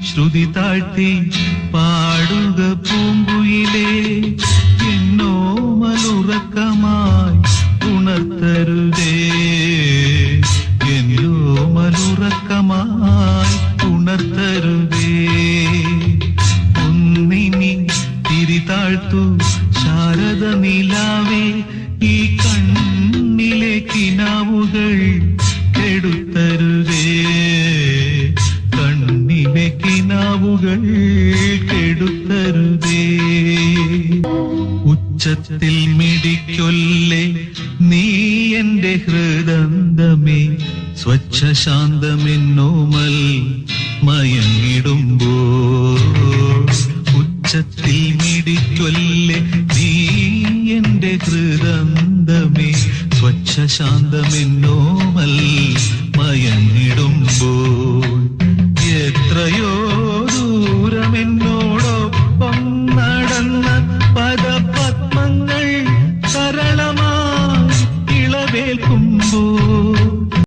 ശ്രുതി താഴ്ത്തി പാടുക പൂങ്കുയിലേ, എന്നോ മലുറക്കമായി ഉണർത്തരുതേ, എന്നോ മലുറക്കമായി ഉണർത്തരുതേ. ഒന്നിനി തിരിതാഴ്ത്തു ശാരദ നിലാവേ, ഈ കണ്ണിലെ കിനാവുകൾ കെടുത്തരുതേ, കണ്ണിലെ കിനാവുകൾ കെടുത്തരുതേ. ഉച്ചത്തിൽ മിടിക്കൊല്ലേ നീ എന്റെ ഹൃദന്തമേ, സ്വച്ഛ ശാന്തമെന്നോമൽ മയങ്ങിടുമ്പോൾ. ഉച്ചത്തിൽ മിടിക്കൊല്ലേ നീ എന്റെ ഹൃദന്തമേ, സ്വച്ഛ ശാന്തമെന്നോമൽ മയങ്ങിടുമ്പോൾ. എത്രയോ ദൂരമെന്നോടൊപ്പം നടന്ന പദപത്മങ്ങൾ സരളമായി ഇളവേൽക്കുമ്പോൾ,